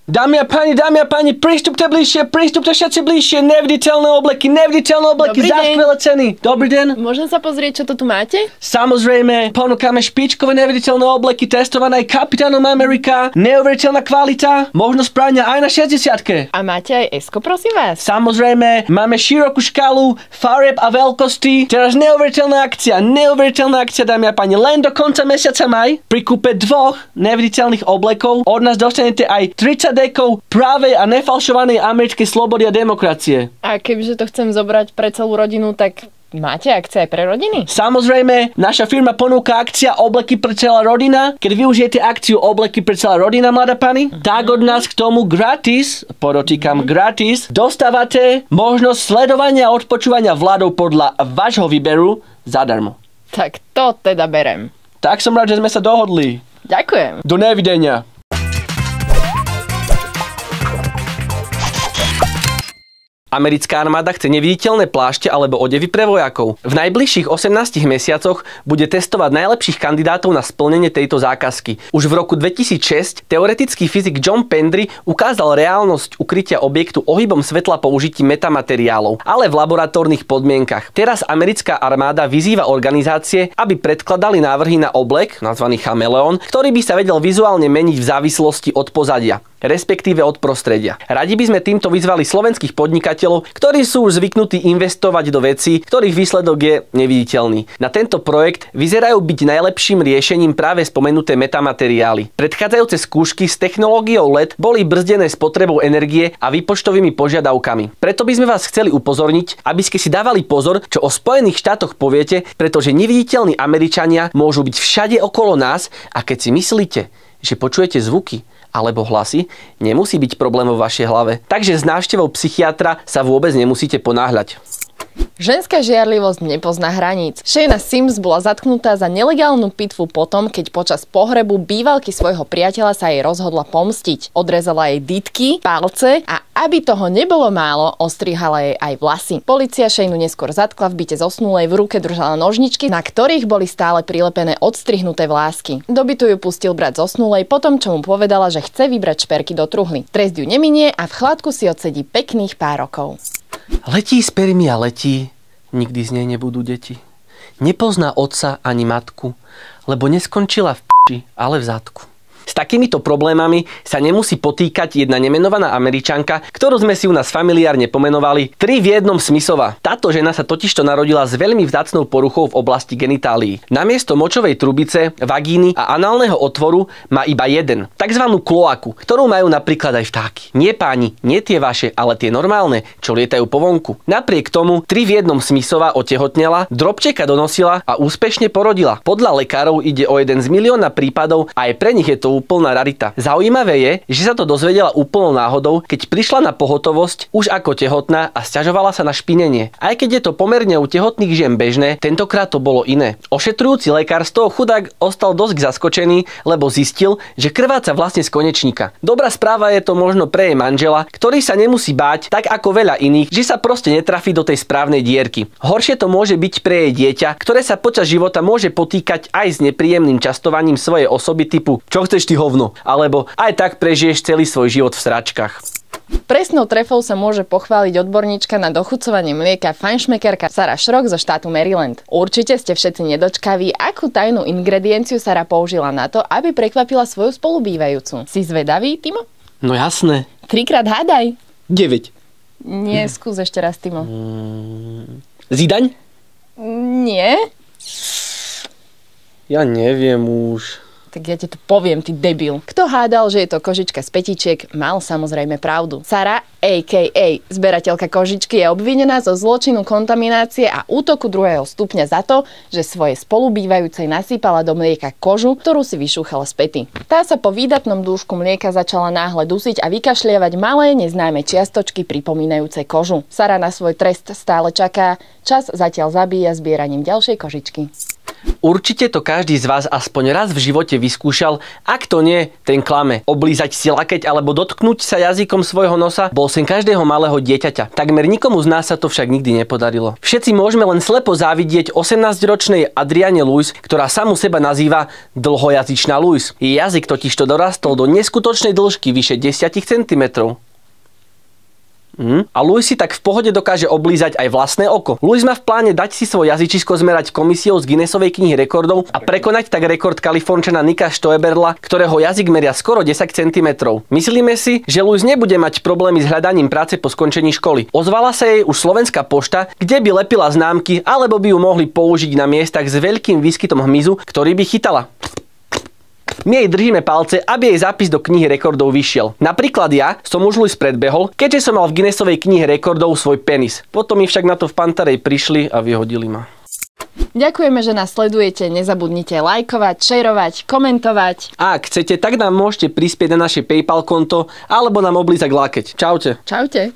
Dámy a páni, prístupte všetci bližšie, neviditeľné obleky, za skvelé ceny. Dobrý deň. Môžem sa pozrieť, čo to tu máte? Samozrejme, ponúkame špičkové neviditeľné obleky, testované aj Kapitánom Amerika, neuveriteľná kvalita, možno správne aj na 60-ke. A máte aj S-ko, prosím vás? Samozrejme, máme širokú škálu farieb a veľkosti. Teraz neuveriteľná akcia, dámy a páni, len do konca mesiaca maj. Pri kúpe 2 neviditeľných oblekov od nás dostanete aj 30 dekov právej a nefalšovanej americkej slobody a demokracie. A kebyže to chcem zobrať pre celú rodinu, tak máte akcie aj pre rodiny? Samozrejme, naša firma ponúka akcia obleky pre celá rodina. Keď využijete akciu obleky pre celá rodina, mladá pani, tak od nás k tomu gratis, podotýkam gratis, dostávate možnosť sledovania a odpočúvania vladov podľa vášho výberu zadarmo. Tak to teda berem. Tak som rád, že sme sa dohodli. Ďakujem. Do nevidenia. Americká armáda chce neviditeľné plášte alebo odevy pre vojakov. V najbližších 18 mesiacoch bude testovať najlepších kandidátov na splnenie tejto zákazky. Už v roku 2006 teoretický fyzik John Pendry ukázal reálnosť ukrytia objektu ohybom svetla použitím metamateriálov, ale v laboratórnych podmienkach. Teraz americká armáda vyzýva organizácie, aby predkladali návrhy na oblek, nazvaný chameleón, ktorý by sa vedel vizuálne meniť v závislosti od pozadia, respektíve od prostredia. Radi by sme týmto vyzvali slovenských podnikateľov, ktorí sú už zvyknutí investovať do vecí, ktorých výsledok je neviditeľný. Na tento projekt vyzerajú byť najlepším riešením práve spomenuté metamateriály. Predchádzajúce skúšky s technológiou LED boli brzdené spotrebou energie a výpočtovými požiadavkami. Preto by sme vás chceli upozorniť, aby ste si dávali pozor, čo o Spojených štátoch poviete, pretože neviditeľní Američania môžu byť všade okolo nás a keď si myslíte, že počujete zvuky alebo hlasy, nemusí byť problém vo vašej hlave. Takže s návštevou psychiatra sa vôbec nemusíte ponáhľať. Ženská žiarlivosť nepozná hraníc. Shayna Sims bola zatknutá za nelegálnu pitvu potom, keď počas pohrebu bývalky svojho priateľa sa jej rozhodla pomstiť. Odrezala jej dytky, palce a aby toho nebolo málo, ostrihala jej aj vlasy. Polícia Shaynu neskôr zatkla v byte zosnulej, v ruke držala nožničky, na ktorých boli stále prilepené odstrihnuté vlásky. Do bytu ju pustil brat zosnulej potom, čo mu povedala, že chce vybrať šperky do truhly. Trest ju neminie a v chladku si odsedí pekných pár rokov. Letí z permy a letí, nikdy z nej nebudú deti. Nepozná otca ani matku, lebo neskončila v p***, ale v zadku. S takýmito problémami sa nemusí potýkať jedna nemenovaná Američanka, ktorú sme si u nás familiárne pomenovali 3 v 1 Smithova. Táto žena sa totižto narodila s veľmi vzácnou poruchou v oblasti genitálií. Namiesto močovej trubice, vagíny a análneho otvoru má iba jeden, takzvanú kloaku, ktorú majú napríklad aj vtáky. Nie páni, nie tie vaše, ale tie normálne, čo lietajú po vonku. Napriek tomu 3 v 1 Smithova otehotnela, drobčeka donosila a úspešne porodila. Podľa lekárov ide o jeden z milióna prípadov a aj pre nich je to úplná rarita. Zaujímavé je, že sa to dozvedela úplnou náhodou, keď prišla na pohotovosť už ako tehotná a sťažovala sa na špinenie. Aj keď je to pomerne u tehotných žien bežné, tentokrát to bolo iné. Ošetrujúci lekár z toho chudák ostal dosť zaskočený, lebo zistil, že krváca vlastne z konečníka. Dobrá správa je to možno pre jej manžela, ktorý sa nemusí báť, tak ako veľa iných, že sa proste netrafí do tej správnej dierky. Horšie to môže byť pre jej dieťa, ktoré sa počas života môže potýkať aj s nepríjemným častovaním svojej osoby typu čo chceš ty hovno, alebo aj tak prežiješ celý svoj život v sračkách. Presnou trefou sa môže pochváliť odborníčka na dochucovanie mlieka fajnšmekerka Sarah Schrock zo štátu Maryland. Určite ste všetci nedočkaví, akú tajnú ingredienciu Sarah použila na to, aby prekvapila svoju spolubývajúcu. Si zvedavý, Timo? No jasné. 3-krát hádaj. 9. Nie, skús ešte raz, Timo. Zidaň? Nie. Ja neviem už. Tak ja ti to poviem, ty debil. Kto hádal, že je to kožička z petičiek, mal samozrejme pravdu. Sarah, a.k.a. zberateľka kožičky, je obvinená zo zločinu kontaminácie a útoku 2. stupňa za to, že svojej spolubývajúcej nasýpala do mlieka kožu, ktorú si vyšúchala z pety. Tá sa po výdatnom dúšku mlieka začala náhle dusiť a vykašlievať malé neznáme čiastočky pripomínajúce kožu. Sarah na svoj trest stále čaká, čas zatiaľ zabíja zbieraním ďalšej kožičky. Určite to každý z vás aspoň raz v živote vyskúšal, ak to nie, ten klame. Oblízať si lakeť alebo dotknúť sa jazykom svojho nosa bol sen každého malého dieťaťa. Takmer nikomu z nás sa to však nikdy nepodarilo. Všetci môžeme len slepo závidieť 18-ročnej Adriane Lewis, ktorá samu seba nazýva dlhojazyčná Lewis. Jej jazyk totižto dorastol do neskutočnej dĺžky vyše 10 cm. A Lewis si tak v pohode dokáže oblízať aj vlastné oko. Lewis má v pláne dať si svoj jazyčisko zmerať komisiou z Guinnessovej knihy rekordov a prekonať tak rekord Kalifornčana Nicka Stoeberla, ktorého jazyk meria skoro 10 cm. Myslíme si, že Lewis nebude mať problémy s hľadaním práce po skončení školy. Ozvala sa jej už Slovenská pošta, kde by lepila známky, alebo by ju mohli použiť na miestach s veľkým výskytom hmyzu, ktorý by chytala. My jej držíme palce, aby jej zápis do knihy rekordov vyšiel. Napríklad ja som už Lewis predbehol, keďže som mal v Guinnessovej knihe rekordov svoj penis. Potom mi však na to v Pantarej prišli a vyhodili ma. Ďakujeme, že nás sledujete. Nezabudnite lajkovať, šerovať, komentovať. A ak chcete, tak nám môžete prispieť na naše PayPal konto alebo nám oblízať lakeť. Čaute. Čaute.